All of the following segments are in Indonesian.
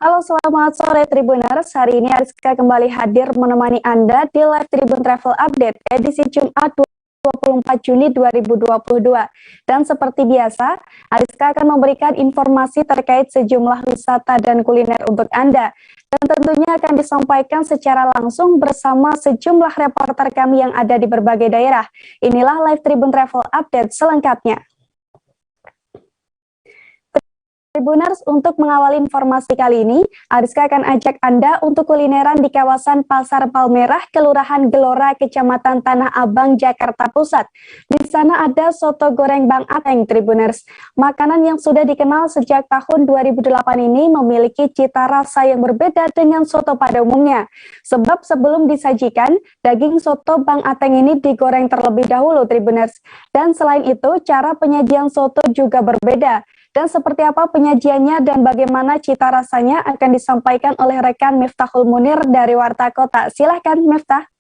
Halo, selamat sore Tribuners. Hari ini Ariska kembali hadir menemani Anda di Live Tribun Travel Update edisi Jumat 24 Juni 2022. Dan seperti biasa, Ariska akan memberikan informasi terkait sejumlah wisata dan kuliner untuk Anda. Dan tentunya akan disampaikan secara langsung bersama sejumlah reporter kami yang ada di berbagai daerah. Inilah Live Tribun Travel Update selengkapnya. Tribuners, untuk mengawali informasi kali ini, Ariska akan ajak Anda untuk kulineran di kawasan Pasar Palmerah, Kelurahan Gelora, Kecamatan Tanah Abang, Jakarta Pusat. Di sana ada soto goreng Bang Ateng, Tribuners. Makanan yang sudah dikenal sejak tahun 2008 ini memiliki cita rasa yang berbeda dengan soto pada umumnya. Sebab sebelum disajikan, daging soto Bang Ateng ini digoreng terlebih dahulu, Tribuners. Dan selain itu, cara penyajian soto juga berbeda. Dan seperti apa penyajiannya dan bagaimana cita rasanya akan disampaikan oleh rekan Miftahul Munir dari Warta Kota. Silahkan Miftah.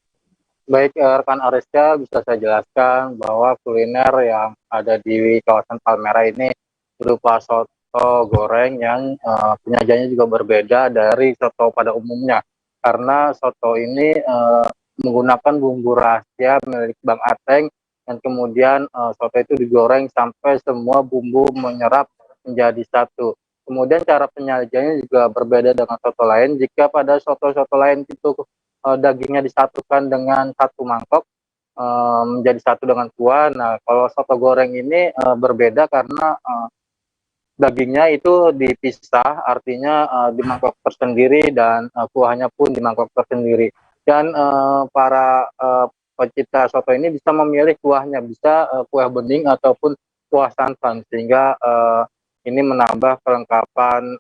Baik, rekan Ariska, bisa saya jelaskan bahwa kuliner yang ada di kawasan Palmerah ini berupa soto goreng yang penyajiannya juga berbeda dari soto pada umumnya. Karena soto ini menggunakan bumbu rahasia milik Bang Ateng, dan kemudian soto itu digoreng sampai semua bumbu menyerap menjadi satu. Kemudian cara penyajiannya juga berbeda dengan soto lain. Jika pada soto-soto lain itu dagingnya disatukan dengan satu mangkok menjadi satu dengan kuah. Nah, kalau soto goreng ini berbeda karena dagingnya itu dipisah, artinya di mangkok tersendiri, dan kuahnya pun di mangkok tersendiri. Dan para pencipta soto ini bisa memilih kuahnya, bisa kuah bening ataupun kuah santan, sehingga ini menambah kelengkapan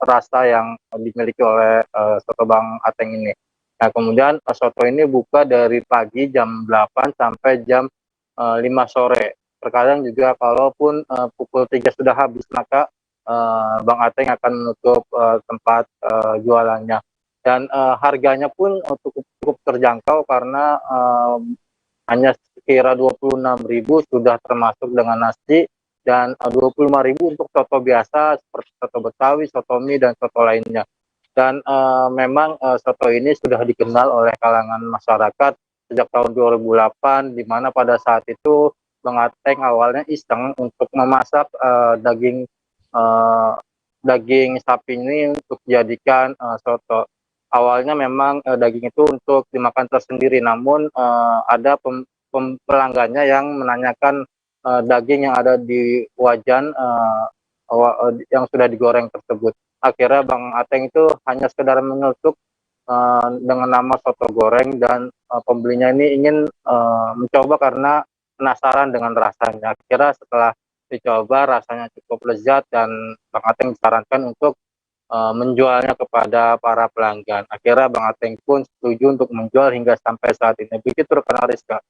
rasa yang dimiliki oleh soto Bang Ateng ini. Nah, kemudian soto ini buka dari pagi jam 8 sampai jam 5 sore. Terkadang juga kalaupun pukul 3 sudah habis, maka Bang Ateng akan menutup tempat jualannya. Dan harganya pun cukup terjangkau karena hanya sekira 26.000 sudah termasuk dengan nasi, dan 25.000 untuk soto biasa seperti soto Betawi, soto mie, dan soto lainnya. Dan memang soto ini sudah dikenal oleh kalangan masyarakat sejak tahun 2008, di mana pada saat itu Bang Ateng awalnya iseng untuk memasak daging sapi ini untuk dijadikan soto. Awalnya memang daging itu untuk dimakan tersendiri, namun ada pelanggannya yang menanyakan daging yang ada di wajan yang sudah digoreng tersebut. Akhirnya Bang Ateng itu hanya sekedar menyeletuk dengan nama soto goreng, dan pembelinya ini ingin mencoba karena penasaran dengan rasanya. Akhirnya setelah dicoba rasanya cukup lezat, dan Bang Ateng disarankan untuk menjualnya kepada para pelanggan. Akhirnya Bang Ateng pun setuju untuk menjual hingga sampai saat ini. Begitu rekan Ariska.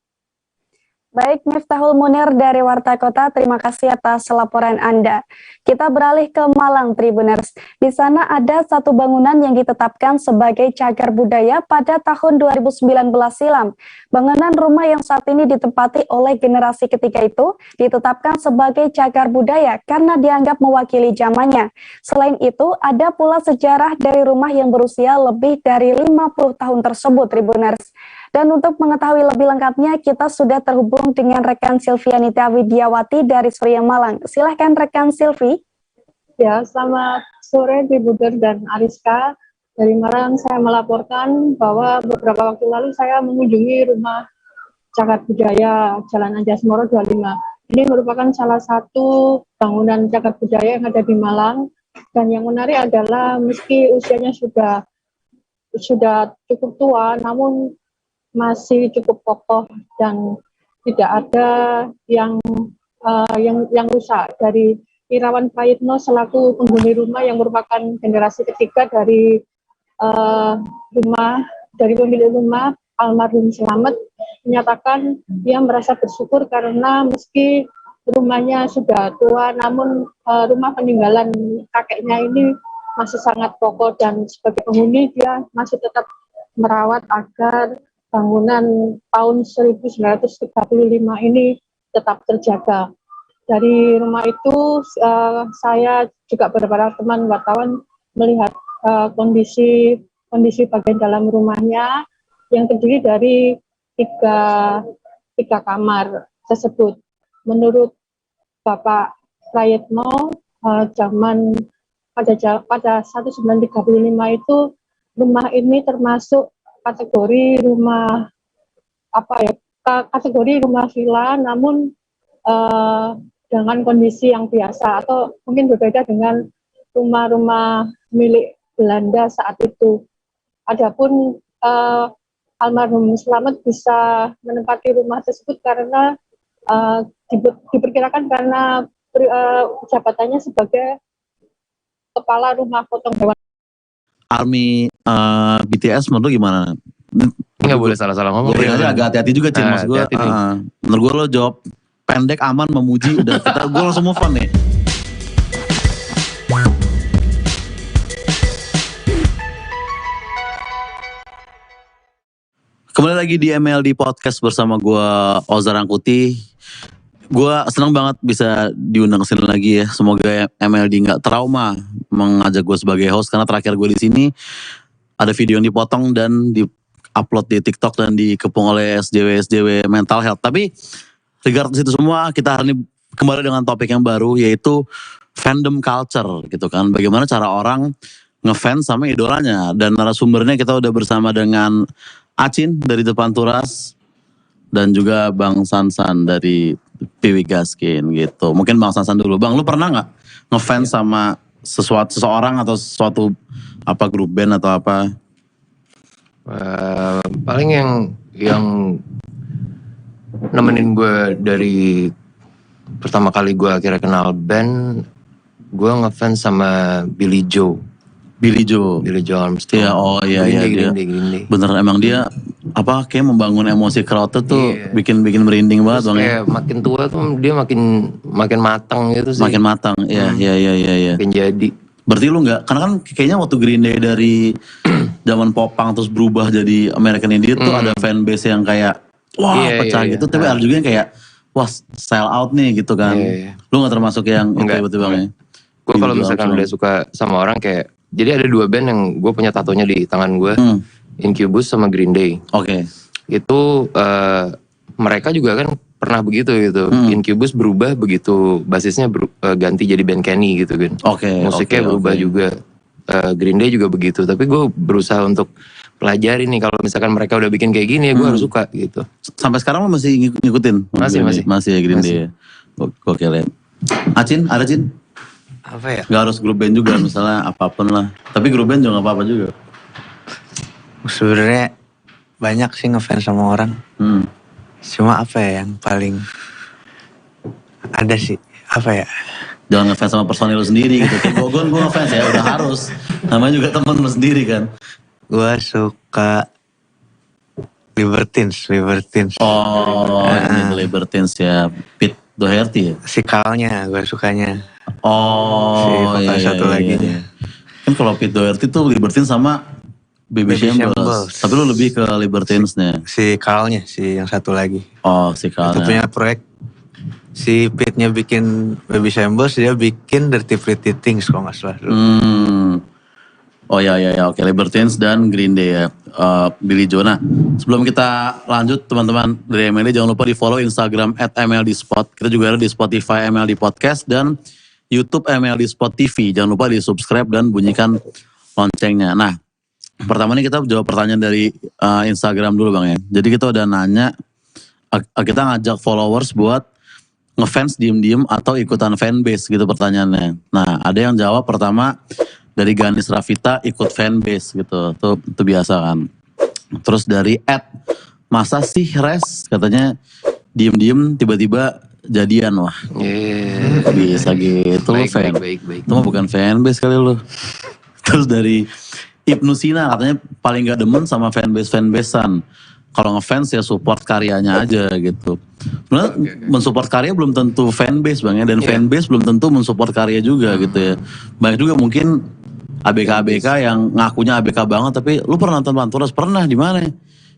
Baik, Miftahul Munir dari Warta Kota, terima kasih atas laporan Anda. Kita beralih ke Malang, Tribuners. Di sana ada satu bangunan yang ditetapkan sebagai cagar budaya pada tahun 2019 silam. Bangunan rumah yang saat ini ditempati oleh generasi ketiga itu ditetapkan sebagai cagar budaya karena dianggap mewakili zamannya. Selain itu, ada pula sejarah dari rumah yang berusia lebih dari 50 tahun tersebut, Tribuners. Dan untuk mengetahui lebih lengkapnya, kita sudah terhubung dengan rekan Silvianita Widiawati dari Surya Malang. Silahkan rekan Silvi. Ya, selamat sore Tribuners dan Ariska. Dari Malang saya melaporkan bahwa beberapa waktu lalu saya mengunjungi rumah cagar budaya Jalan Anjasmoro 25. Ini merupakan salah satu bangunan cagar budaya yang ada di Malang. Dan yang menarik adalah meski usianya sudah cukup tua, namun masih cukup kokoh dan tidak ada yang rusak. Dari Irawan Prayitno selaku penghuni rumah yang merupakan generasi ketiga dari pemilik rumah almarhum Selamet, menyatakan dia merasa bersyukur karena meski rumahnya sudah tua, namun rumah peninggalan kakeknya ini masih sangat kokoh, dan sebagai penghuni dia masih tetap merawat agar bangunan tahun 1935 ini tetap terjaga. Dari rumah itu saya juga beberapa teman wartawan melihat kondisi bagian dalam rumahnya yang terdiri dari tiga kamar tersebut. Menurut Bapak Prayitno, pada 1935 itu rumah ini termasuk kategori rumah villa, namun dengan kondisi yang biasa atau mungkin berbeda dengan rumah-rumah milik Belanda saat itu. Adapun almarhum Slamet bisa menempati rumah tersebut karena diperkirakan karena jabatannya sebagai kepala rumah potong hewan. Army BTS menurut lu gimana? Nggak boleh salah-salah ngomong. Gue aja agak hati-hati juga, Cin. Maksud gue, menurut gue lo jawab pendek, aman, memuji, udah gue langsung move on nih. Kembali lagi di MLD Podcast bersama gue, Ozar Rangkuti. Gue senang banget bisa diundang kesini lagi ya. Semoga MLD nggak trauma mengajak gue sebagai host, karena terakhir gue di sini ada video yang dipotong dan di-upload di TikTok dan dikepung oleh SJW mental health. Tapi regardless itu semua, kita hari ini kembali dengan topik yang baru, yaitu fandom culture gitu kan. Bagaimana cara orang ngefans sama idolanya. Dan narasumbernya kita udah bersama dengan Acin dari Depan Turas dan juga Bang Sansan dari Piwi Gaskin gitu. Mungkin Bang Sansan dulu. Bang, lu pernah nggak ngefans sama seseorang atau sesuatu grup band atau apa? Paling yang nemenin gue dari pertama kali gue akhirnya kenal band, gue ngefans sama Billy Joe Armstrong. Iya, Green Day. Bener, emang dia kayak membangun emosi crowd tuh bikin merinding banget. Bang, kayak makin tua tuh dia makin matang gitu sih. Makin matang, iya. Makin jadi. Berarti lu nggak, karena kan kayaknya waktu Green Day dari zaman popang terus berubah jadi American Indie tuh ada fanbase yang kayak pecah gitu, tapi ada juga yang kayak sell out nih gitu kan. Lu nggak termasuk yang itu Bang ya? Gue kalau misalkan udah suka sama orang kayak, jadi ada dua band yang gue punya tatonya di tangan gue, Incubus sama Green Day. Oke. Itu mereka juga kan pernah begitu gitu. Incubus berubah begitu basisnya ganti jadi band Kenny gitu kan. Musiknya berubah juga. Green Day juga begitu. Tapi gue berusaha untuk pelajari nih, kalau misalkan mereka udah bikin kayak gini ya gue harus suka gitu. Sampai sekarang lo masih ngikutin? Masih ya Green Day ya. Oke lihat. Acin, ada Cin? Apa ya? Gak harus grup band juga, misalnya apapun lah. Tapi grup band juga gak apa-apa juga. Sebenarnya banyak sih ngefans sama orang. Cuma apa ya yang paling ada sih, apa ya? Jangan ngefans sama personil lu sendiri gitu. Kayak gue ngefans ya, udah harus. Namanya juga temen lu sendiri kan. Gue suka Libertines. Oh, ini Libertines ya. Pete Doherty ya? Sikalnya gue sukanya. Satu lagi. Kan kalau Pete Doherty tuh Libertines sama Baby Shambles. Tapi lu lebih ke Libertines-nya. Si Carl-nya, si yang satu lagi. Oh, si Carl-nya. Itu punya proyek. Si Pete-nya bikin Baby Shambles, dia bikin Dirty Pretty Things kalau gak salah. Oh ya, oke. Libertines dan Green Day ya. Billy Joe. Nah, sebelum kita lanjut teman-teman dari MLD, jangan lupa di follow Instagram @MLDspot. Kita juga ada di Spotify MLD Podcast dan YouTube MLD Spot TV. Jangan lupa di subscribe dan bunyikan loncengnya. Nah, pertama nih kita jawab pertanyaan dari Instagram dulu Bang ya. Jadi kita udah nanya, kita ngajak followers buat ngefans diem-diem atau ikutan fanbase gitu pertanyaannya. Nah, ada yang jawab pertama dari Ganis Rafita ikut fanbase gitu. Itu biasa kan. Terus dari masa sih Res katanya diem-diem tiba-tiba jadian. Wah. Bisa gitu lo fan. Baik. Itu mah bukan fanbase kali lo. Terus dari Ibnu Sina katanya paling gak demen sama fanbase-fanbasean. Kalau ngefans ya support karyanya aja gitu. Sebenarnya mensupport karya belum tentu fanbase Bang ya. Dan fanbase belum tentu mensupport karya juga gitu ya. Banyak juga mungkin ABK yang ngakunya ABK banget, tapi lu pernah nonton Panturas? Pernah, di mana?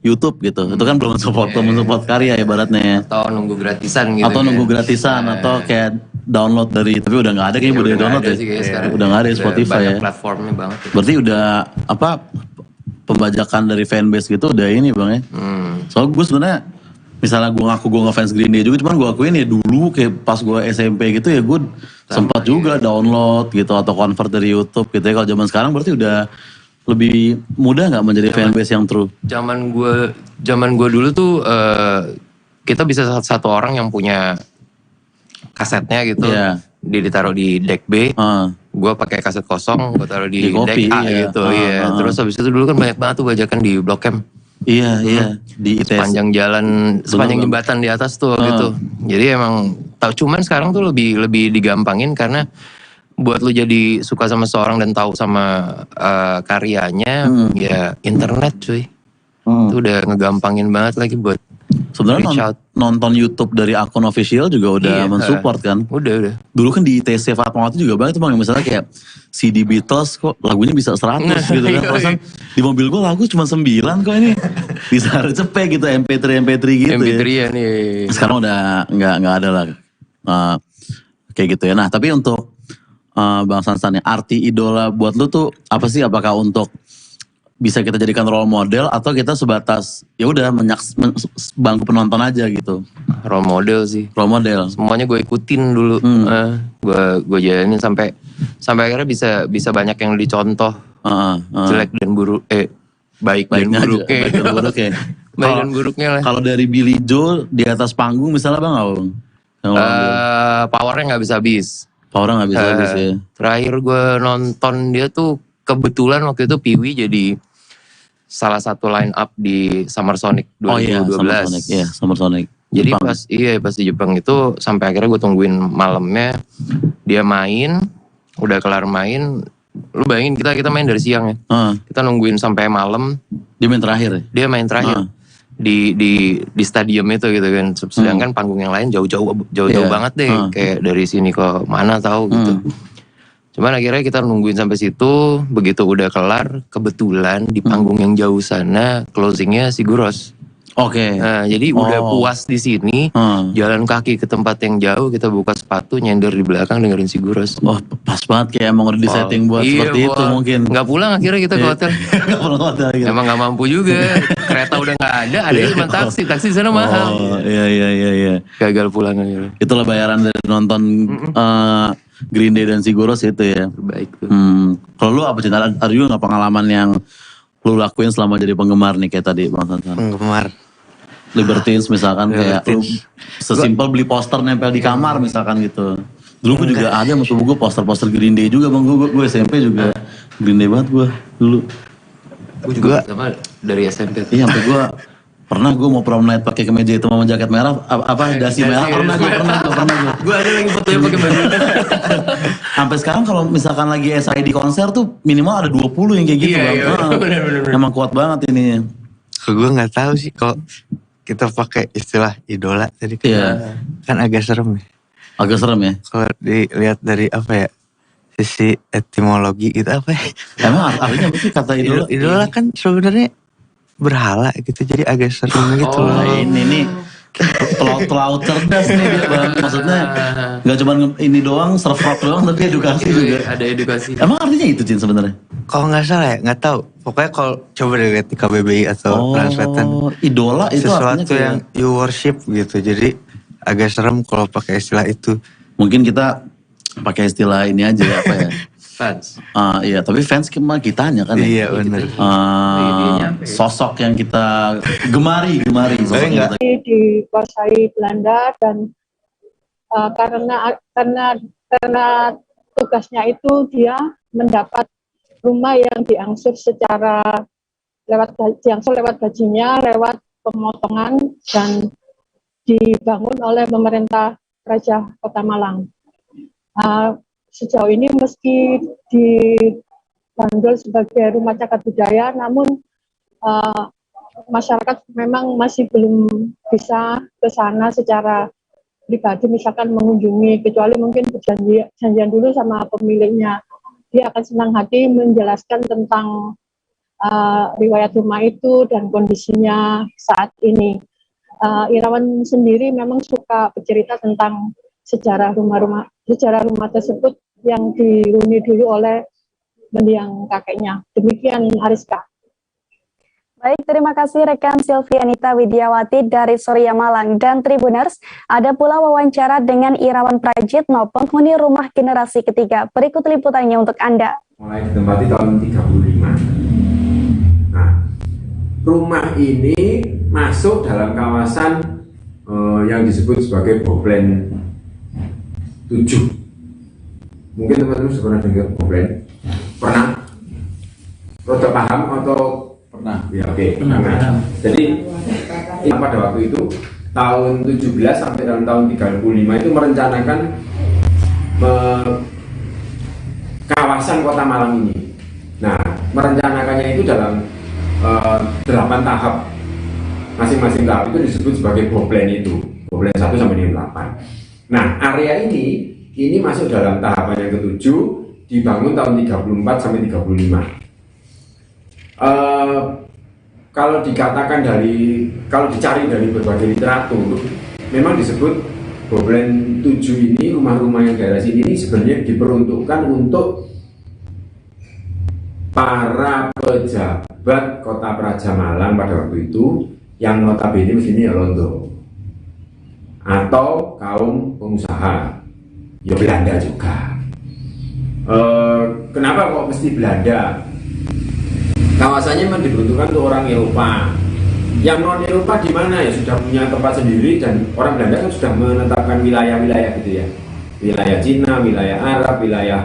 YouTube gitu. Itu kan belum mensupport karya ibaratnya ya. Atau nunggu gratisan gitu. Atau nunggu gratisan atau kayak download dari, tapi udah nggak ada kayaknya budaya download ya. Udah nggak ada ya Spotify ya. Platformnya banget. Ya. Berarti udah apa pembajakan dari fanbase gitu udah ini bang ya. Soalnya gue sebenarnya misalnya gue ngaku gue ngefans Green Day juga, cuman gue akuin ya dulu kayak pas gue SMP gitu ya gue sempat juga download gitu atau convert dari YouTube gitu ya. Kalau zaman sekarang berarti udah lebih mudah nggak menjadi fanbase yang true? Zaman gue dulu tuh kita bisa satu orang yang punya kasetnya gitu, ditaruh di deck B, gue pakai kaset kosong, gue taruh di deck A gitu, Terus habis itu dulu kan banyak banget tuh bajakan di Blok M. Iya, di ITS. Sepanjang jalan, sepanjang jembatan di atas tuh gitu. Jadi emang cuman sekarang tuh lebih digampangin karena buat lu jadi suka sama seorang dan tahu sama karyanya, ya internet cuy. Itu udah ngegampangin banget lagi buat sebenarnya nonton YouTube dari akun official juga udah mensupport kan. Udah. Dulu kan di TC Fatmawati juga banyak tuh bang, misalnya kayak CD Beatles kok lagunya bisa 100 gitu kan. Perasaan di mobil gue lagu cuma 9 kok ini. Bisa cepet gitu MP3 gitu MP3 ya. Nih. Sekarang udah nggak ada lah kayak gitu ya. Nah tapi untuk Bang Sansan ya, arti idola buat lu tuh apa sih? Apakah untuk bisa kita jadikan role model atau kita sebatas ya udah bangku penonton aja gitu? Role model sih. Role model. Semuanya gue ikutin dulu. Gue jalanin sampai akhirnya bisa banyak yang dicontoh. Jelek dan buruk. Baik dan buruk. Baik dan buruk ya. Baik dan buruknya lah. Kalau dari Billy Joel di atas panggung misalnya bang apa bang? Powernya nggak bisa habis. Powernya nggak bisa habis ya. Terakhir gue nonton dia tuh kebetulan waktu itu Piwi jadi salah satu line up di Summer Sonic 2012. Oh iya, Summer Sonic. Jadi Jepang. pas di Jepang itu sampai akhirnya gue tungguin malamnya dia main, udah kelar main. Lu bayangin kita main dari siang ya. Kita nungguin sampai malam. Dia main terakhir ya? Dia main terakhir. Di stadium itu gitu kan. Sedangkan panggung yang lain jauh-jauh banget deh. Kayak dari sini ke mana tahu gitu. Cuman akhirnya kita nungguin sampai situ, begitu udah kelar, kebetulan di panggung yang jauh sana closingnya Siguros. Oke. Nah, jadi udah puas di sini, jalan kaki ke tempat yang jauh, kita buka sepatu, nyender di belakang dengerin Siguros. Oh, pas banget kayak emang udah disetting buat seperti itu mungkin. Nggak pulang akhirnya kita ke hotel. Nggak pulang ke hotel gitu. Emang nggak mampu juga, kereta udah nggak ada cuma taksi di sana mahal. Oh, iya. Gagal pulang akhirnya. Itulah bayaran dari nonton Green Day dan Siguros itu ya. Terbaik tuh. Kalau lu apa sih? Ada juga nggak pengalaman yang lu lakuin selama jadi penggemar nih kayak tadi Bang Sansan? Penggemar Libertines misalkan kayak lu sesimpel beli poster nempel di kamar misalkan gitu. Dulu gue juga ada sama gue poster-poster Green Day juga bang. Gue SMP juga Green Day banget gue dulu. Gue juga sama dari SMP. Iya sampai gue pernah gue mau prom night pakai kemeja hitam sama jaket merah dasi merah pernah gue. Gue ada lagi fotonya pakai baju. Sampai sekarang kalau misalkan lagi SID konser tuh minimal ada 20 yang kayak gitu bang. Bener. Emang kuat banget ini. Gue nggak tahu sih kalau kita pakai istilah idola tadi kan agak serem ya. Agak serem ya. Kalau dilihat dari apa ya sisi etimologi itu apa ya? Emang artinya apa sih kata idola? Idola kan sebenarnya berhala gitu, jadi agak serem gitu loh. Ini nih terlalu cerdas nih dia bang. Maksudnya nggak cuma ini doang, surf rock doang, tapi edukasi juga. Ada edukasi. Emang artinya itu Cin sebenarnya? Kalau nggak salah ya, nggak tahu. Pokoknya kalau coba dilihat di KBBI atau translatean, idola itu sesuatu yang you worship gitu. Jadi agak serem kalau pakai istilah itu. Mungkin kita pakai istilah ini aja apa ya? Fans. Iya, tapi fans kitanya kan. Iya benar. Sosok yang kita gemari. Sosok yang kita dikuasai Belanda dan karena tugasnya itu dia mendapat rumah yang diangsur lewat gajinya, lewat pemotongan dan dibangun oleh pemerintah Raja Kota Malang. Sejauh ini meski dibandul sebagai rumah cagar budaya, namun masyarakat memang masih belum bisa ke sana secara pribadi, misalkan mengunjungi, kecuali mungkin perjanjian dulu sama pemiliknya. Dia akan senang hati menjelaskan tentang riwayat rumah itu dan kondisinya saat ini. Irawan sendiri memang suka bercerita tentang sejarah rumah tersebut yang dihuni dulu oleh mendiang kakeknya. Demikian Ariska. Baik, terima kasih rekan Silvianita Widiawati dari Surya Malang. Dan Tribuners, ada pula wawancara dengan Irawan Prajitno, penghuni rumah generasi ketiga. Berikut liputannya untuk Anda. Mulai ditempati tahun 35. Nah, rumah ini masuk dalam kawasan yang disebut sebagai Boblen 7. Mungkin teman-teman sudah pernah dengar Boblen? Pernah? Roda paham atau pernah? Ya, oke. Nah, jadi pada waktu itu tahun 17 sampai tahun 35 itu merencanakan kawasan Kota Malang ini. Nah, merencanakannya itu dalam 8 tahap. Masing-masing tahap itu disebut sebagai Boblen itu. Boblen 1 sampai dengan 8. Nah, area ini masuk dalam tahapan yang ke-7, dibangun tahun 34 sampai 35. Kalau dicari dari berbagai literatur, memang disebut Boblen 7 ini, rumah-rumah yang daerah sini ini sebenarnya diperuntukkan untuk para pejabat Kota Praja Malang pada waktu itu, yang notabene sini ya Londo, atau kaum pengusaha, ya Belanda juga. Kenapa kok mesti Belanda? Kawasannya memang diperuntukkan untuk orang Eropa. Yang non Eropa di mana ya sudah punya tempat sendiri, dan orang Belanda kan sudah menetapkan wilayah-wilayah gitu ya, wilayah Cina, wilayah Arab, wilayah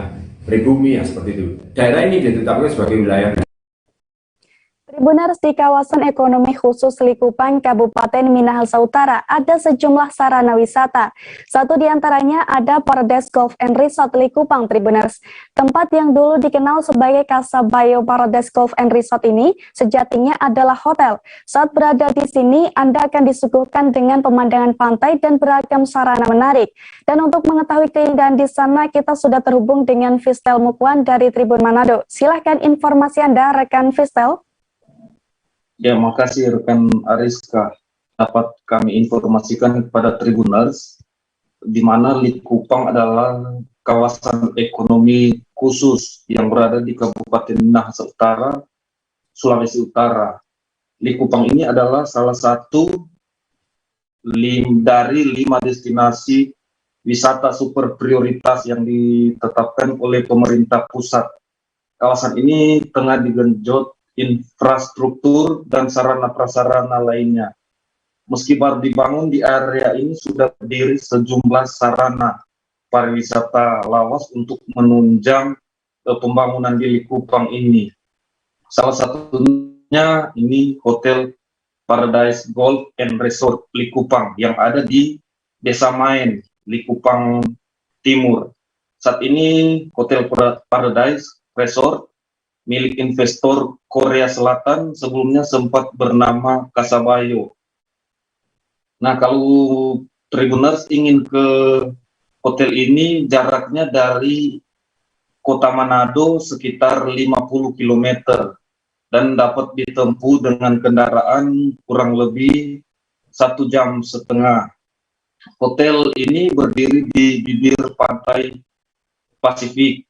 pribumi ya, seperti itu. Daerah ini ditetapkan sebagai wilayah. Tribuners, di kawasan ekonomi khusus Likupang, Kabupaten Minahasa Utara, ada sejumlah sarana wisata. Satu di antaranya ada Paradise Golf and Resort Likupang, Tribuners. Tempat yang dulu dikenal sebagai Kasabayo Paradise Golf and Resort ini sejatinya adalah hotel. Saat berada di sini, Anda akan disuguhkan dengan pemandangan pantai dan beragam sarana menarik. Dan untuk mengetahui keindahan di sana, kita sudah terhubung dengan Fistel Mukwan dari Tribun Manado. Silahkan informasi Anda, rekan Fistel. Ya, makasih rekan Ariska. Dapat kami informasikan kepada Tribuners, di mana Likupang adalah kawasan ekonomi khusus yang berada di Kabupaten Minahasa Utara, Sulawesi Utara. Likupang ini adalah salah satu dari 5 destinasi wisata super prioritas yang ditetapkan oleh pemerintah pusat. Kawasan ini tengah digenjot infrastruktur dan sarana-prasarana lainnya. Meski baru dibangun, di area ini sudah berdiri sejumlah sarana pariwisata lawas untuk menunjang pembangunan di Likupang ini. Salah satunya ini Hotel Paradise Golf and Resort Likupang yang ada di Desa Main, Likupang Timur. Saat ini Hotel Paradise Resort milik investor Korea Selatan, sebelumnya sempat bernama Kasabayo. Nah, kalau Tribuners ingin ke hotel ini, jaraknya dari Kota Manado sekitar 50 km dan dapat ditempuh dengan kendaraan kurang lebih 1,5 jam. Hotel ini berdiri di bibir pantai Pasifik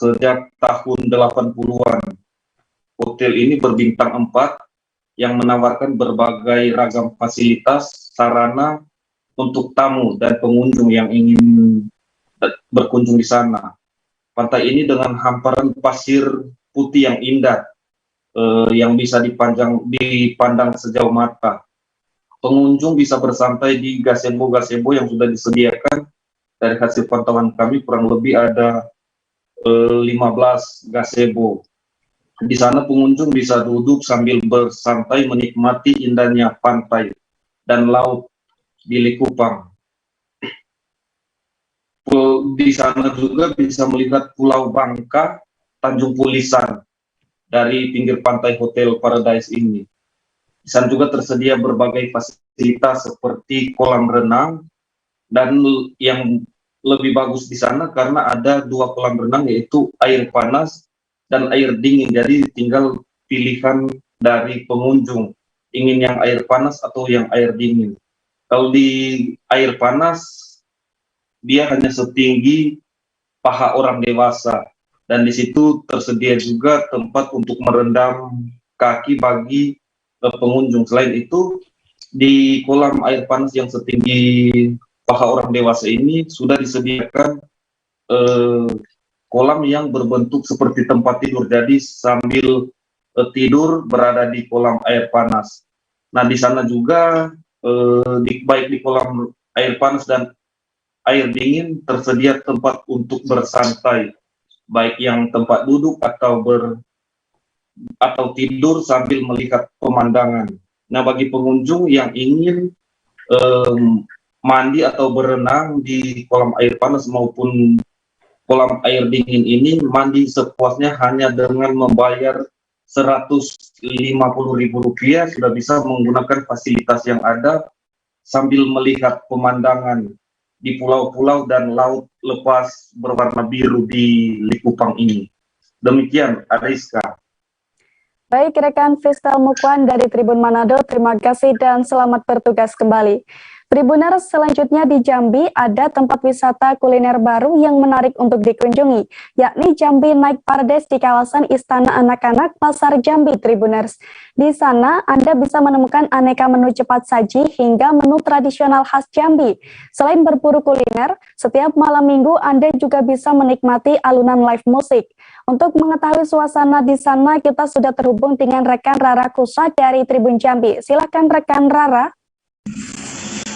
sejak tahun 80-an. Hotel ini berbintang 4 yang menawarkan berbagai ragam fasilitas, sarana untuk tamu dan pengunjung yang ingin berkunjung di sana. Pantai ini dengan hamparan pasir putih yang indah, yang bisa dipandang sejauh mata. Pengunjung bisa bersantai di gazebo-gazebo yang sudah disediakan. Dari hasil pantauan kami kurang lebih ada 15 gazebo. Di sana pengunjung bisa duduk sambil bersantai menikmati indahnya pantai dan laut di Likupang. Di sana juga bisa melihat Pulau Bangka, Tanjung Pulisan dari pinggir pantai Hotel Paradise ini. Di sana juga tersedia berbagai fasilitas seperti kolam renang, dan yang lebih bagus di sana karena ada 2 kolam renang, yaitu air panas dan air dingin. Jadi tinggal pilihan dari pengunjung, ingin yang air panas atau yang air dingin. Kalau di air panas dia hanya setinggi paha orang dewasa. Dan di situ tersedia juga tempat untuk merendam kaki bagi pengunjung. Selain itu, di kolam air panas yang setinggi paha orang dewasa ini sudah disediakan kolam yang berbentuk seperti tempat tidur. Jadi sambil tidur berada di kolam air panas. Nah, di sana juga baik di kolam air panas dan air dingin tersedia tempat untuk bersantai, baik yang tempat duduk atau tidur sambil melihat pemandangan. Nah, bagi pengunjung yang ingin mandi atau berenang di kolam air panas maupun kolam air dingin ini, mandi sepuasnya hanya dengan membayar Rp150.000 sudah bisa menggunakan fasilitas yang ada sambil melihat pemandangan di pulau-pulau dan laut lepas berwarna biru di Likupang ini. Demikian, Ariska. Baik, rekan Fistel Mukwan dari Tribun Manado, terima kasih dan selamat bertugas kembali. Tribuners, selanjutnya di Jambi ada tempat wisata kuliner baru yang menarik untuk dikunjungi, yakni Jambi Night Parades di kawasan Istana Anak-anak Pasar Jambi, Tribuners. Di sana Anda bisa menemukan aneka menu cepat saji hingga menu tradisional khas Jambi. Selain berburu kuliner, setiap malam minggu Anda juga bisa menikmati alunan live musik. Untuk mengetahui suasana di sana, kita sudah terhubung dengan rekan Rara Kusa dari Tribun Jambi. Silakan rekan Rara.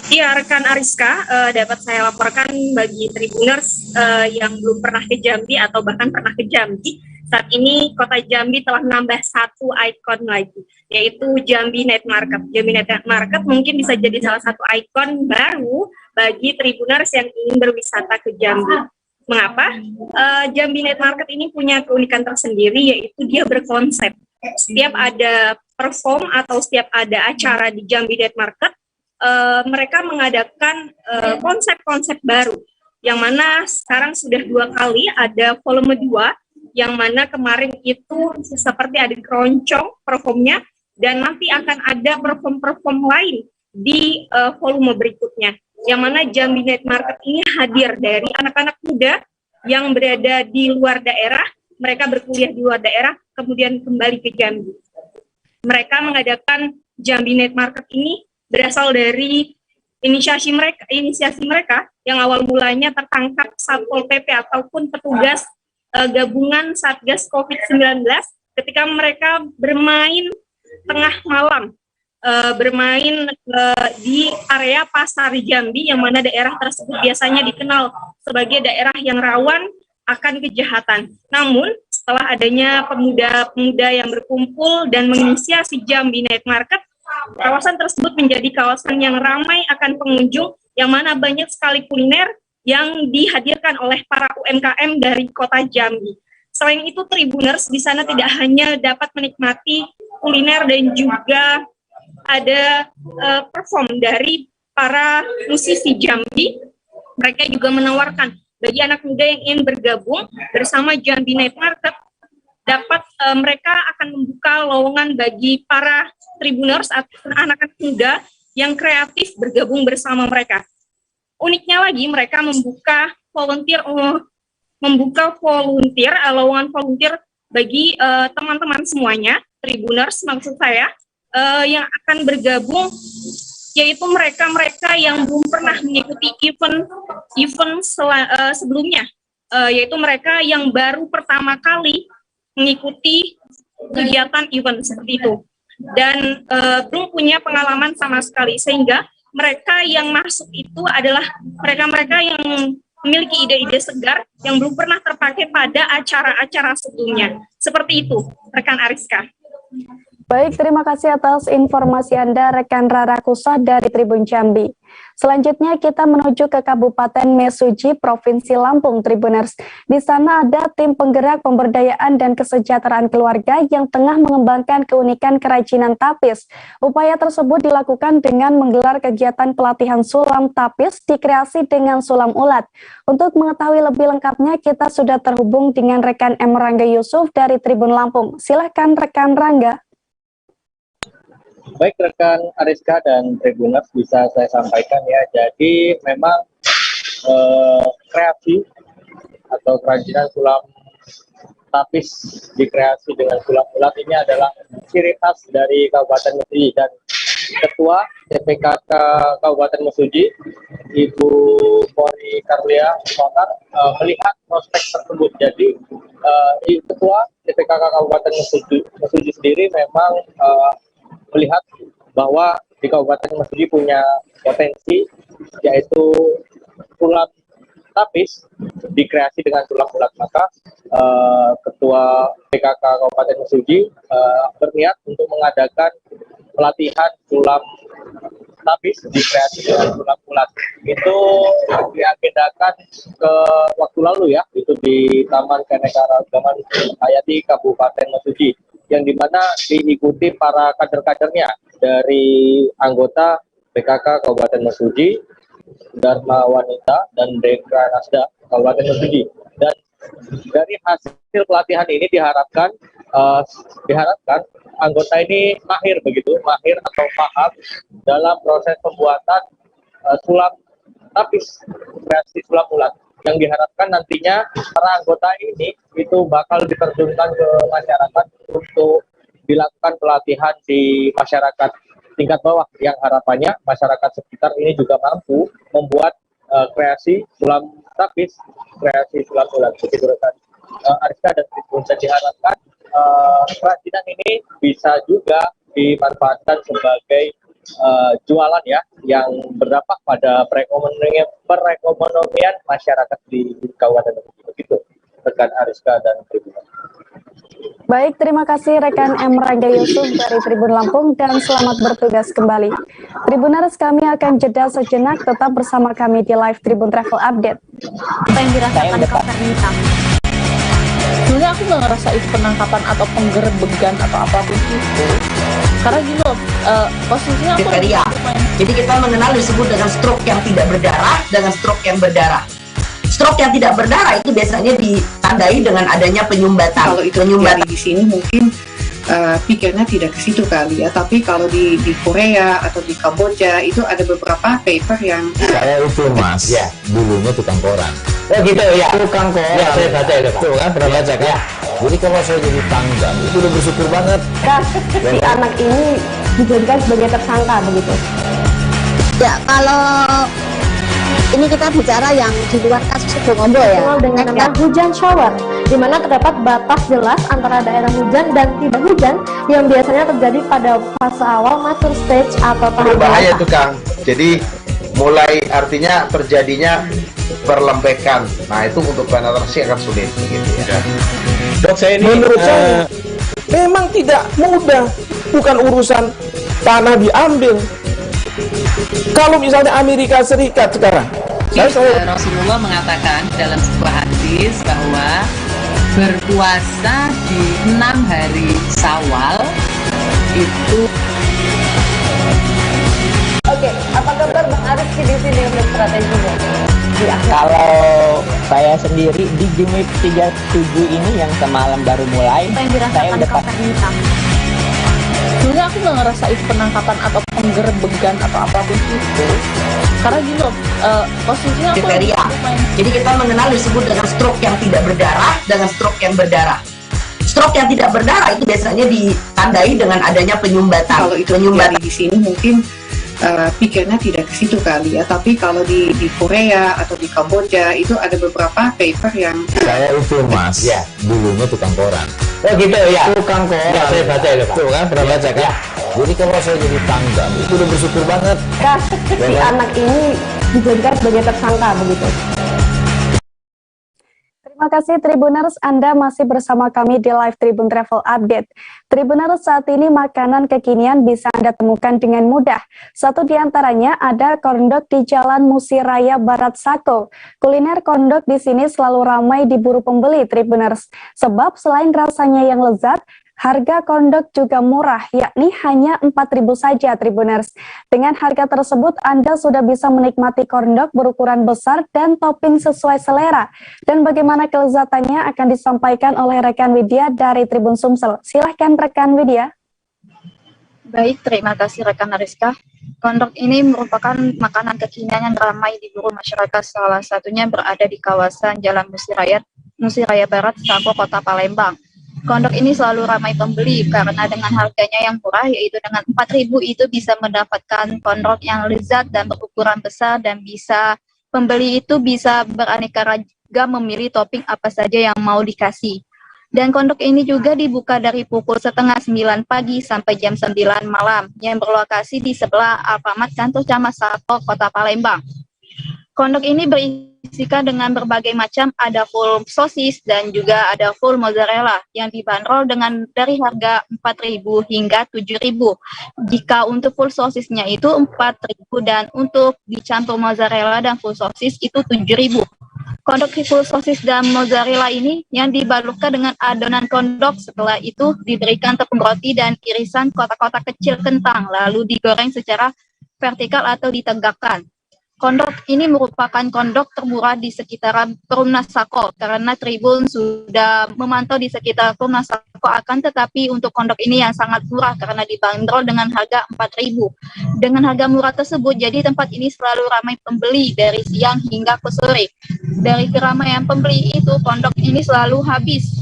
Iya, rekan Ariska, dapat saya laporkan bagi Tribuners yang belum pernah ke Jambi atau bahkan pernah ke Jambi. Saat ini kota Jambi telah menambah satu ikon lagi, yaitu Jambi Night Market. Jambi Night Market mungkin bisa jadi salah satu ikon baru bagi Tribuners yang ingin berwisata ke Jambi. Mengapa? Jambi Night Market ini punya keunikan tersendiri, yaitu dia berkonsep. Setiap ada perform atau setiap ada acara di Jambi Night Market, mereka mengadakan konsep-konsep baru, yang mana sekarang sudah 2 kali ada volume 2, yang mana kemarin itu seperti ada keroncong performnya, dan nanti akan ada perform-perform lain di volume berikutnya, yang mana Jambi Night Market ini hadir dari anak-anak muda yang berada di luar daerah, mereka berkuliah di luar daerah, kemudian kembali ke Jambi. Mereka mengadakan Jambi Night Market ini berasal dari inisiasi mereka yang awal mulanya tertangkap Satpol PP ataupun petugas gabungan Satgas COVID-19 ketika mereka bermain tengah malam, bermain di area Pasar Jambi, yang mana daerah tersebut biasanya dikenal sebagai daerah yang rawan akan kejahatan. Namun setelah adanya pemuda-pemuda yang berkumpul dan menginisiasi Jambi Night Market, kawasan tersebut menjadi kawasan yang ramai akan pengunjung, yang mana banyak sekali kuliner yang dihadirkan oleh para UMKM dari kota Jambi. Selain itu, Tribuners di sana tidak hanya dapat menikmati kuliner dan juga ada perform dari para musisi Jambi. Mereka juga menawarkan bagi anak muda yang ingin bergabung bersama Jambi Night Market, dapat mereka akan membuka lowongan bagi para Tribuners atau anak-anak muda yang kreatif bergabung bersama mereka. Uniknya lagi, mereka membuka lowongan volunteer bagi teman-teman semuanya, Tribuners maksud saya, yang akan bergabung, yaitu mereka-mereka yang belum pernah mengikuti event sebelumnya, yaitu mereka yang baru pertama kali mengikuti kegiatan event seperti itu dan belum punya pengalaman sama sekali, sehingga mereka yang masuk itu adalah mereka-mereka yang memiliki ide-ide segar yang belum pernah terpakai pada acara-acara sebelumnya. Seperti itu, rekan Ariska. Baik, terima kasih atas informasi Anda, rekan Rara Kusa dari Tribun Jambi. Selanjutnya kita menuju ke Kabupaten Mesuji, Provinsi Lampung, Tribuners. Di sana ada tim penggerak pemberdayaan dan kesejahteraan keluarga yang tengah mengembangkan keunikan kerajinan tapis. Upaya tersebut dilakukan dengan menggelar kegiatan pelatihan sulam tapis dikreasi dengan sulam ulat. Untuk mengetahui lebih lengkapnya, kita sudah terhubung dengan rekan M. Rangga Yusuf dari Tribun Lampung. Silakan rekan Rangga. Baik rekan Ariska dan Tribuners, bisa saya sampaikan ya, jadi memang kreasi atau kerajinan sulam tapis dikreasi dengan sulam ulat ini adalah ciri khas dari Kabupaten Mesuji, dan Ketua TPKK Kabupaten Mesuji, Ibu Pori Karlia Sotar, melihat prospek tersebut. Jadi Ketua TPKK Kabupaten Mesuji sendiri memang melihat bahwa di Kabupaten Mesuji punya potensi, yaitu sulam tapis dikreasi dengan sulam ulat. Maka Ketua PKK Kabupaten Mesuji berniat untuk mengadakan pelatihan sulam tapis dikreasi dengan sulam ulat. Itu diagendakan ke waktu lalu ya, itu di Taman Keanekaragaman Hayati Kabupaten Mesuji, yang dimana diikuti para kader-kadernya dari anggota PKK Kabupaten Mesuji, Dharma Wanita, dan Dekranasda Kabupaten Mesuji. Dan dari hasil pelatihan ini diharapkan anggota ini mahir atau paham dalam proses pembuatan sulam tapis kreasi sulam ulat, yang diharapkan nantinya para anggota ini itu bakal diterjunkan ke masyarakat untuk dilakukan pelatihan di masyarakat tingkat bawah, yang harapannya masyarakat sekitar ini juga mampu membuat kreasi sulam tapis, kreasi sulam ulat. Begitu rekan Ariska dan Tribun, dan diharapkan kerajinan ini bisa juga dimanfaatkan sebagai jualan ya, yang berdampak pada perekonomian masyarakat di Kabupaten Mesuji. Begitu rekan Ariska dan Tribun. Baik, terima kasih rekan M. Rangga Yusuf dari Tribun Lampung, dan selamat bertugas kembali. Tribuners, kami akan jeda sejenak, tetap bersama kami di live Tribun Travel Update. Apa yang dirasakan Kak Fernita? Sebenarnya aku nggak ngerasa itu penangkapan atau penggerbegan atau apapun itu. Karena gini loh, posisinya aku jadi kita mengenal disebut dengan stroke yang tidak berdarah dengan stroke yang berdarah. Stroke yang tidak berdarah itu biasanya ditandai dengan adanya penyumbatan. Kalau itu terjadi di sini mungkin pikirnya tidak ke situ kali ya, tapi kalau di Korea atau di Kamboja itu ada beberapa paper yang saya itu mas, ya dulunya tukang koran. Oh gitu ya, tukang koran. Ya saya baca itu Pak. Tuh kan pernah baca kan? Ya. Jadi kalau saya jadi tanggang itu udah bersyukur banget. Kak, si anak ini dijadikan sebagai tersangka begitu? Ya, kalau ini kita bicara yang di luar kasus Bongombo ya. Dengan nama hujan shower, di mana terdapat batas jelas antara daerah hujan dan tidak hujan yang biasanya terjadi pada fase awal mature stage atau tahap berbahaya tuh Kang. Jadi mulai artinya terjadinya perlembekan. Nah itu untuk penetrasi akan sulit begitu ya. Dok, saya ini menurut saya memang tidak mudah, bukan urusan tanah diambil. Kalau misalnya Amerika Serikat sekarang, Rasulullah mengatakan dalam sebuah hadis bahwa berpuasa di 6 hari Syawal itu. Oke, apa kabar Bang Ariski di sini untuk strateginya? Kalau saya sendiri di Game Week 37 ini yang semalam baru mulai, saya udah sebenarnya aku nggak ngerasa itu penangkapan atau penggerbegan atau apapun itu. Karena gini loh, posisinya aku jadi kita mengenal disebut dengan stroke yang tidak berdarah dengan stroke yang berdarah. Stroke yang tidak berdarah itu biasanya ditandai dengan adanya penyumbatan. Kalau itu terjadi di sini mungkin pikirnya tidak ke situ kali ya, tapi kalau di Korea atau di Kamboja itu ada beberapa paper yang saya itu mas, ya dulunya tukang koran. Oh gitu ya, tukang koran. Ya saya baca itu Pak. Tuh kan pernah baca kan? Jadi kalau saya jadi tanggang itu udah bersyukur banget. Kak, si anak ini dijadikan sebagai tersangka begitu? Terima kasih Tribuners, Anda masih bersama kami di live Tribun Travel Update. Tribuners, saat ini makanan kekinian bisa Anda temukan dengan mudah. Satu di antaranya ada korndok di Jalan Musiraya Barat Sako. Kuliner korndok di sini selalu ramai diburu pembeli Tribuners. Sebab selain rasanya yang lezat, harga korndok juga murah, yakni hanya 4.000 saja Tribuners. Dengan harga tersebut, Anda sudah bisa menikmati korndok berukuran besar dan topping sesuai selera. Dan bagaimana kelezatannya akan disampaikan oleh rekan Widya dari Tribun Sumsel. Silahkan rekan Widya. Baik, terima kasih rekan Ariska. Kondok ini merupakan makanan kekinian yang ramai diburu masyarakat, salah satunya berada di kawasan Jalan Musiraya Barat, Sako, Kota Palembang. Kondok ini selalu ramai pembeli karena dengan harganya yang murah, yaitu dengan 4.000 itu bisa mendapatkan kondok yang lezat dan berukuran besar, dan pembeli itu bisa beraneka ragam memilih topping apa saja yang mau dikasih. Dan kondok ini juga dibuka dari pukul 8:30 pagi sampai jam 9 malam, yang berlokasi di sebelah Alfamart Kantor Camat Sako, Kota Palembang. Kondok ini berisikan dengan berbagai macam, ada full sosis dan juga ada full mozzarella yang dibanderol dari harga 4.000 hingga 7.000. Jika untuk full sosisnya itu 4.000 dan untuk dicampur mozzarella dan full sosis itu 7.000. Kondok full sosis dan mozzarella ini yang dibalurkan dengan adonan kondok, setelah itu diberikan tepung roti dan irisan kotak-kotak kecil kentang, lalu digoreng secara vertikal atau ditegakkan. Kondok ini merupakan kondok termurah di sekitaran Perumnas Sako, karena Tribun sudah memantau di sekitar Perumnas Sako, akan tetapi untuk kondok ini yang sangat murah karena dibanderol dengan harga 4.000. Dengan harga murah tersebut, jadi tempat ini selalu ramai pembeli dari siang hingga ke sore. Dari keramaian pembeli itu, kondok ini selalu habis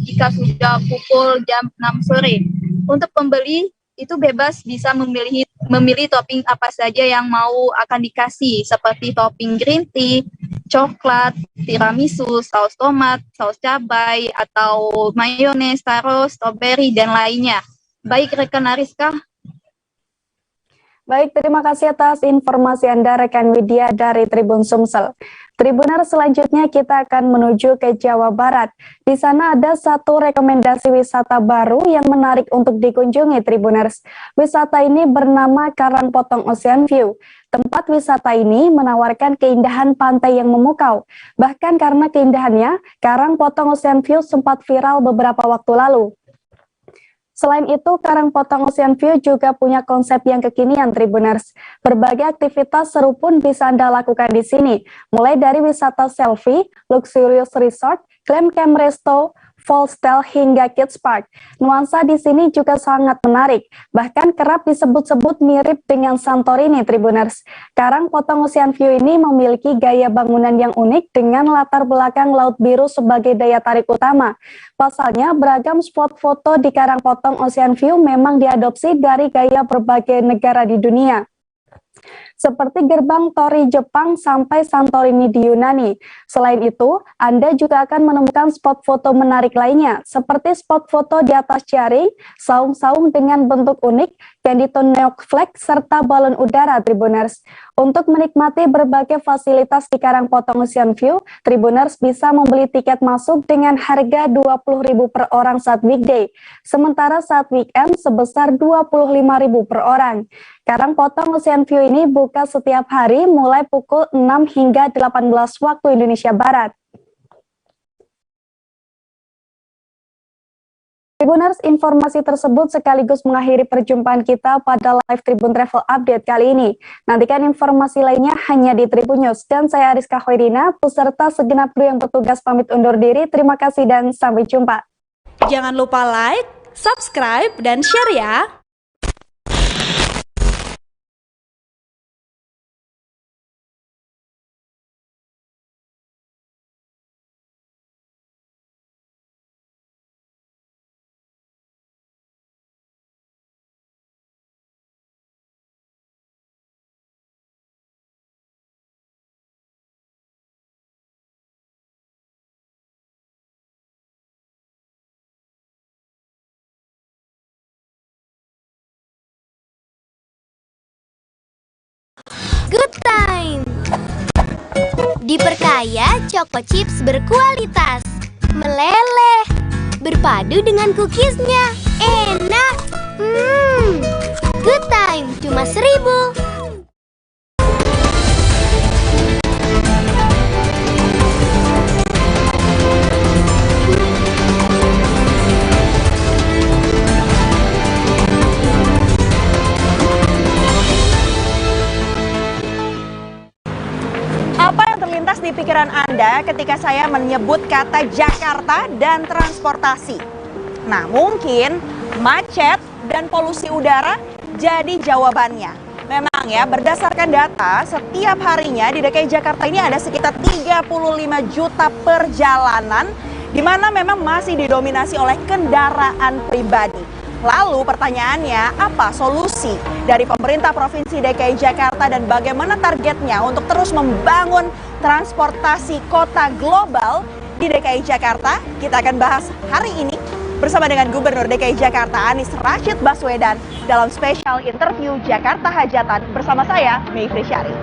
jika sudah pukul jam 6 sore. Untuk pembeli itu bebas bisa memilih topping apa saja yang mau akan dikasih, seperti topping green tea, coklat, tiramisu, saus tomat, saus cabai, atau mayones, taro, strawberry, dan lainnya. Baik rekan Ariska. Baik, terima kasih atas informasi Anda rekan Widya dari Tribun Sumsel. Tribuners, selanjutnya kita akan menuju ke Jawa Barat. Di sana ada satu rekomendasi wisata baru yang menarik untuk dikunjungi Tribuners. Wisata ini bernama Karangpotong Ocean View. Tempat wisata ini menawarkan keindahan pantai yang memukau. Bahkan karena keindahannya, Karangpotong Ocean View sempat viral beberapa waktu lalu. Selain itu, Karangpotong Ocean View juga punya konsep yang kekinian, Tribuners. Berbagai aktivitas seru pun bisa Anda lakukan di sini, mulai dari wisata selfie, luxurious resort, glam camp resto, fall style hingga kids park. Nuansa di sini juga sangat menarik, bahkan kerap disebut-sebut mirip dengan Santorini, Tribuners. Karangpotong Ocean View ini memiliki gaya bangunan yang unik dengan latar belakang laut biru sebagai daya tarik utama. Pasalnya, beragam spot foto di Karangpotong Ocean View memang diadopsi dari gaya berbagai negara di dunia, seperti gerbang Tori Jepang sampai Santorini di Yunani. Selain itu, Anda juga akan menemukan spot foto menarik lainnya, seperti spot foto di atas jaring, saung-saung dengan bentuk unik, Candito Neok Flag, serta balon udara, Tribuners. Untuk menikmati berbagai fasilitas di Karangpotong Ocean View, Tribuners bisa membeli tiket masuk dengan harga Rp20.000 per orang saat weekday, sementara saat weekend sebesar Rp25.000 per orang. Karangpotong Ocean View ini buka setiap hari mulai pukul 6 hingga 18 waktu Indonesia Barat. Tribuners, informasi tersebut sekaligus mengakhiri perjumpaan kita pada live Tribun Travel Update kali ini. Nantikan informasi lainnya hanya di Tribun News. Dan saya Ariska Hoirina, beserta segenap kru yang bertugas pamit undur diri. Terima kasih dan sampai jumpa. Jangan lupa like, subscribe, dan share ya. Good time. Diperkaya Choco Chips berkualitas, meleleh, berpadu dengan cookiesnya, enak. Good time, cuma 1.000. Di pikiran Anda ketika saya menyebut kata Jakarta dan transportasi. Nah, mungkin macet dan polusi udara jadi jawabannya. Memang ya, berdasarkan data, setiap harinya di DKI Jakarta ini ada sekitar 35 juta perjalanan, di mana memang masih didominasi oleh kendaraan pribadi. Lalu pertanyaannya, apa solusi dari pemerintah Provinsi DKI Jakarta dan bagaimana targetnya untuk terus membangun transportasi kota global di DKI Jakarta? Kita akan bahas hari ini bersama dengan Gubernur DKI Jakarta Anies Rashid Baswedan dalam spesial interview Jakarta Hajatan bersama saya, Mayfri Syarif.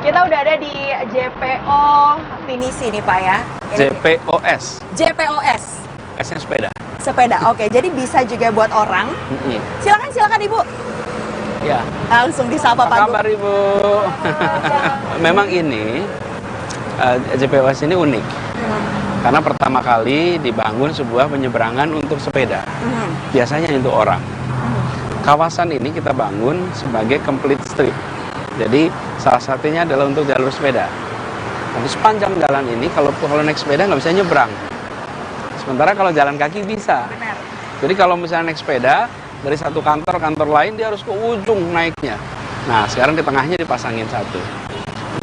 Kita udah ada di JPO Pinisi nih Pak ya. JPOS. JPOS. S-nya sepeda. Sepeda, oke. Jadi bisa juga buat orang. Silakan Ibu. Ya. Langsung disapa Pak. Apa kabar Ibu? Memang ini JPOS ini unik. Karena pertama kali dibangun sebuah penyeberangan untuk sepeda. Biasanya untuk orang. Kawasan ini kita bangun sebagai complete street. Jadi salah satunya adalah untuk jalur sepeda. Tapi sepanjang jalan ini kalau naik sepeda nggak bisa nyebrang. Sementara kalau jalan kaki bisa. Benar. Jadi kalau misalnya naik sepeda dari satu kantor lain dia harus ke ujung naiknya. Nah sekarang di tengahnya dipasangin satu.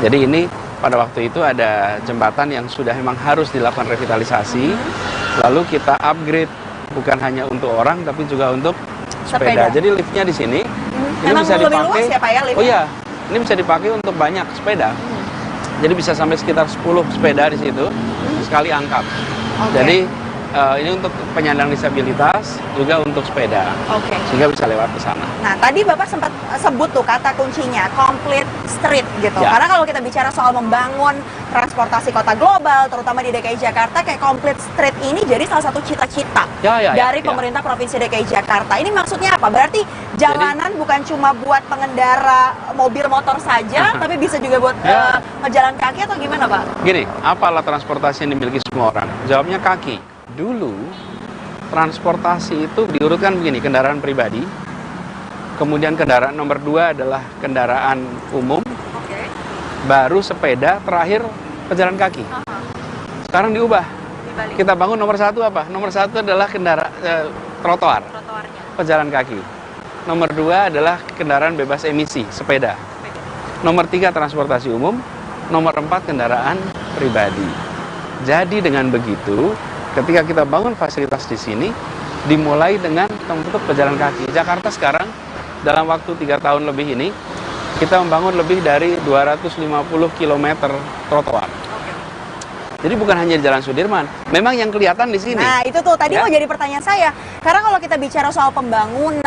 Jadi ini pada waktu itu ada jembatan yang sudah memang harus dilakukan revitalisasi. Lalu kita upgrade bukan hanya untuk orang tapi juga untuk sepeda. Jadi liftnya di sini. Ini Memang bisa lebih dipakai. luas ya Pak ya liftnya? Oh iya, ini bisa dipakai untuk banyak sepeda. Jadi bisa sampai sekitar 10 sepeda di situ sekali angkat. Jadi ini untuk penyandang disabilitas juga untuk sepeda. Sehingga bisa lewat ke sana. Nah, tadi Bapak sempat sebut tuh kata kuncinya complete street gitu. Ya. Karena kalau kita bicara soal membangun transportasi kota global, terutama di DKI Jakarta, kayak complete street ini jadi salah satu cita-cita dari pemerintah Provinsi DKI Jakarta. Ini maksudnya apa? Berarti jalanan bukan cuma buat pengendara mobil motor saja, tapi bisa juga buat pejalan kaki atau gimana Pak? Gini, apa alat transportasi yang dimiliki semua orang? Jawabnya kaki. Dulu transportasi itu diurutkan begini, kendaraan pribadi, kemudian kendaraan nomor 2 adalah kendaraan umum, baru sepeda, terakhir pejalan kaki. Sekarang diubah, kita bangun nomor 1 apa? Nomor 1 adalah trotoar, pejalan kaki. Nomor 2 adalah kendaraan bebas emisi, sepeda. Nomor 3 transportasi umum, nomor 4 kendaraan pribadi. Jadi dengan begitu, ketika kita bangun fasilitas di sini, dimulai dengan untuk pejalan kaki. Jakarta sekarang dalam waktu 3 tahun lebih ini, kita membangun lebih dari 250 km trotoar. Jadi bukan hanya di Jalan Sudirman, memang yang kelihatan di sini. Nah itu tuh tadi mau jadi pertanyaan saya. Karena kalau kita bicara soal pembangunan,